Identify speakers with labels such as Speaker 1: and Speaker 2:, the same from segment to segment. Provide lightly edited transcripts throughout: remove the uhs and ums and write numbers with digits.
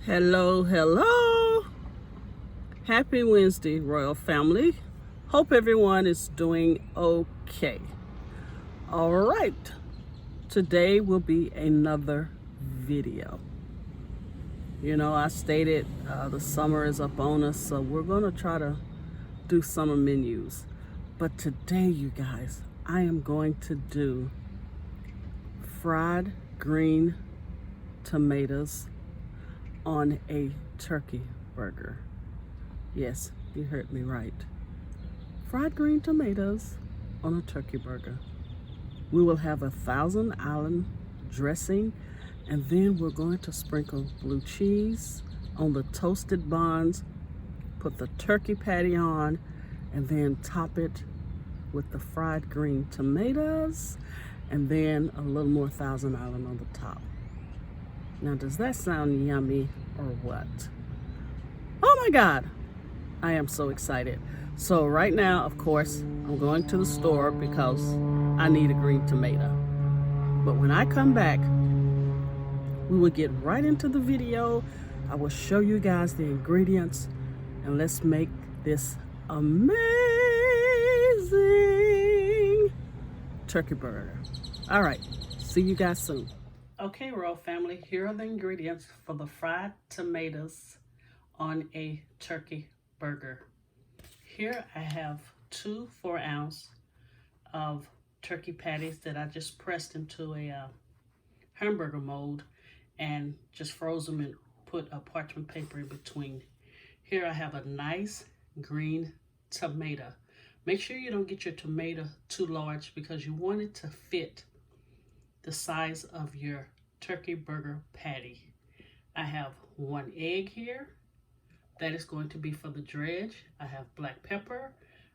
Speaker 1: Hello, hello. Happy Wednesday, Royal Family. Hope everyone is doing okay. All right. Today will be another video. You know, I stated the summer is up on us, so we're going to try to do summer menus. But today, you guys, I am going to do fried green tomatoes on a turkey burger. Yes, you heard me right. Fried green tomatoes on a turkey burger. We will have a Thousand Island dressing, and then we're going to sprinkle blue cheese on the toasted buns, put the turkey patty on, and then top it with the fried green tomatoes, and then a little more Thousand Island on the top. Now, does that sound yummy or what? Oh my God, I am so excited. So right now, of course, I'm going to the store because I need a green tomato. But when I come back, we will get right into the video. I will show you guys the ingredients, and let's make this amazing turkey burger. All right, see you guys soon. Okay, Royal Family, here are the ingredients for the fried tomatoes on a turkey burger. Here I have 2 4-ounce of turkey patties that I just pressed into a hamburger mold and just froze them and put a parchment paper in between. Here I have a nice green tomato. Make sure you don't get your tomato too large because you want it to fit the size of your turkey burger patty. I have 1 egg here. That is going to be for the dredge. I have black pepper.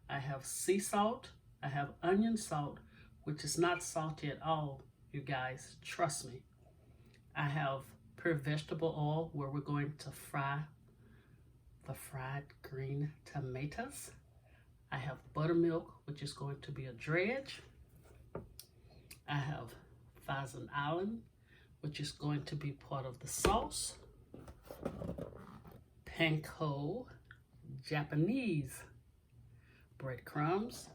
Speaker 1: I have sea salt. I have onion salt, which is not salty at all, you guys. Trust me. I have pure vegetable oil where we're going to fry the fried green tomatoes. I have buttermilk, which is going to be a dredge. I have Thousand Island, which is going to be part of the sauce. Panko Japanese breadcrumbs,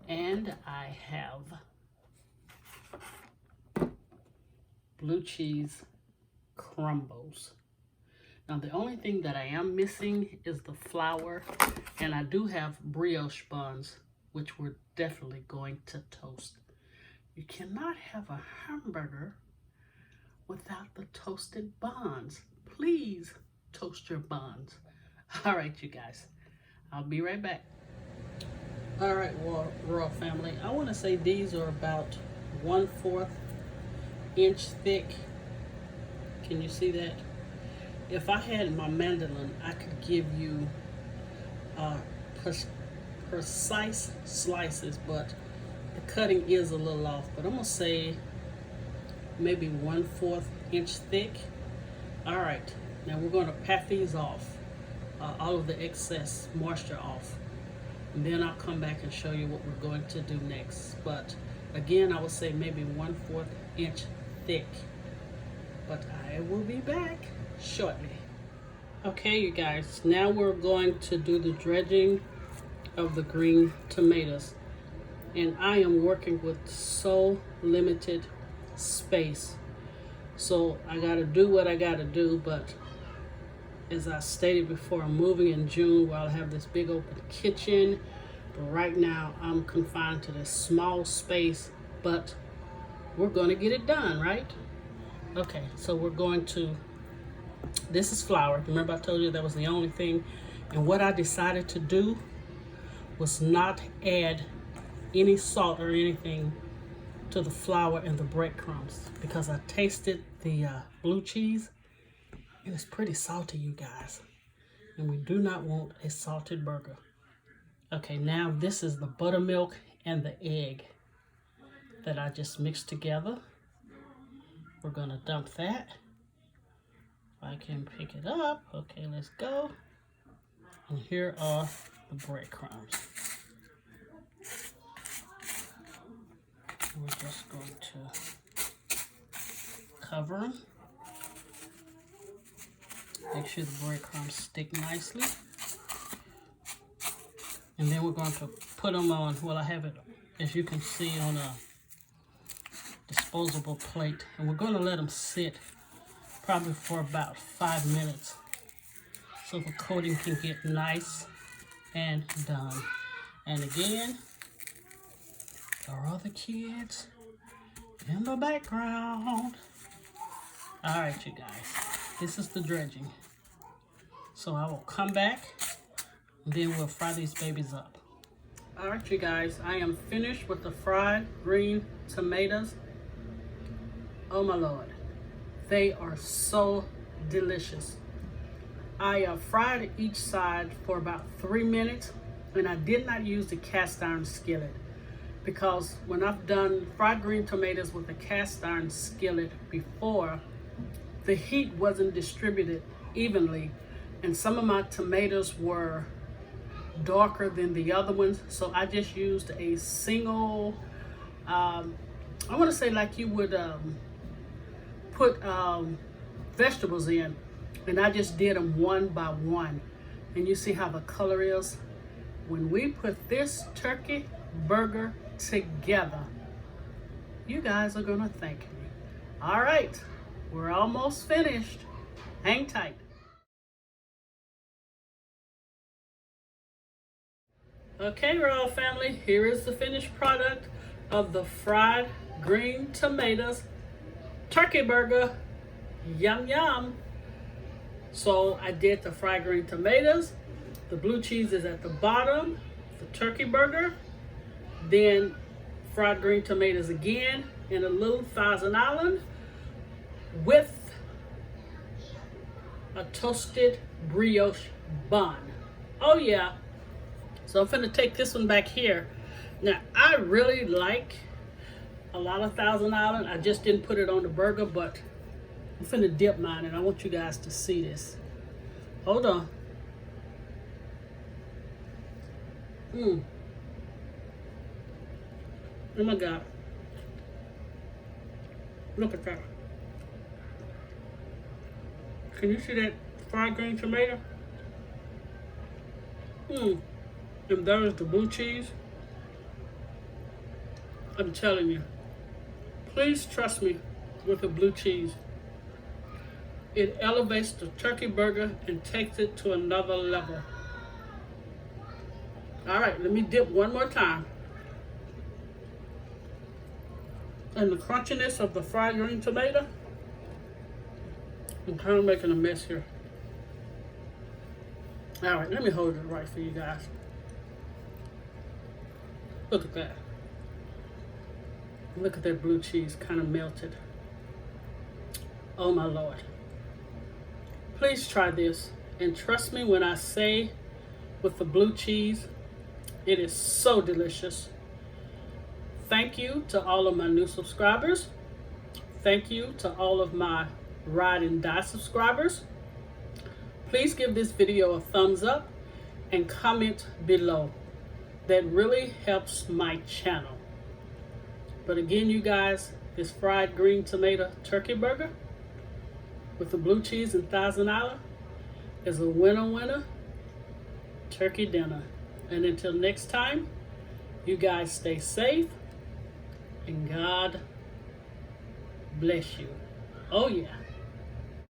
Speaker 1: and I have blue cheese crumbles. Now the only thing that I am missing is the flour, and I do have brioche buns, which we're definitely going to toast. You cannot have a hamburger without the toasted buns. Please toast your buns. All right, you guys, I'll be right back. All right, Royal Family, I want to say these are about 1/4 inch thick. Can you see that? If I had my mandolin, I could give you precise slices, but the cutting is a little off. But I'm gonna say maybe 1/4 inch thick. All right, now we're going to pat these off, all of the excess moisture off, and then I'll come back and show you what we're going to do next. But again, I would say maybe 1/4 inch thick, but I will be back shortly. Okay, you guys, now we're going to do the dredging of the green tomatoes, and I am working with so limited space, so I gotta do what I gotta do. But as I stated before, I'm moving in June where I'll have this big open kitchen, but right now I'm confined to this small space, but we're going to get it done, right? Okay, so we're going to, this is flour. Remember I told you that was the only thing, and what I decided to do was not add any salt or anything to the flour and the breadcrumbs because I tasted the blue cheese and it's pretty salty, you guys, and we do not want a salted burger. Okay, now this is the buttermilk and the egg that I just mixed together. We're gonna dump that. If I can pick it up. Okay, let's go. And here are the breadcrumbs. We're just going to cover them. Make sure the breadcrumbs stick nicely. And then we're going to put them on, well, I have it, as you can see, on a disposable plate. And we're going to let them sit probably for about 5 minutes so the coating can get nice and done. And again, there are the kids in the background. All right, you guys, this is the dredging. So I will come back, and then we'll fry these babies up. All right, you guys, I am finished with the fried green tomatoes. Oh my Lord, they are so delicious. I fried each side for about 3 minutes, and I did not use the cast iron skillet because when I've done fried green tomatoes with the cast iron skillet before, the heat wasn't distributed evenly, and some of my tomatoes were darker than the other ones, so I just used a single, I want to say like you would put vegetables in, and I just did them one by one. And you see how the color is? When we put this turkey burger together, you guys are gonna thank me. All right, we're almost finished. Hang tight. Okay, Royal Family, here is the finished product of the fried green tomatoes turkey burger. Yum, yum. So I did the fried green tomatoes. The blue cheese is at the bottom, the turkey burger. Then fried green tomatoes again in a little Thousand Island with a toasted brioche bun. Oh yeah. So I'm gonna take this one back here. Now I really like a lot of Thousand Island. I just didn't put it on the burger, but I'm finna dip mine and I want you guys to see this. Hold on. Oh my God. Look at that. Can you see that fried green tomato? And there is the blue cheese. I'm telling you, please trust me with the blue cheese. It elevates the turkey burger and takes it to another level. All right, let me dip one more time. And the crunchiness of the fried green tomato. I'm kind of making a mess here. All right, let me hold it right for you guys. Look at that. Look at that blue cheese kind of melted. Oh my Lord. Please try this and trust me when I say with the blue cheese, it is so delicious. Thank you to all of my new subscribers. Thank you to all of my Ride and Die subscribers. Please give this video a thumbs up and comment below. That really helps my channel. But again, you guys, this fried green tomato turkey burger with the blue cheese and Thousand Island is a winner turkey dinner. And until next time, you guys stay safe and God bless you. Oh yeah.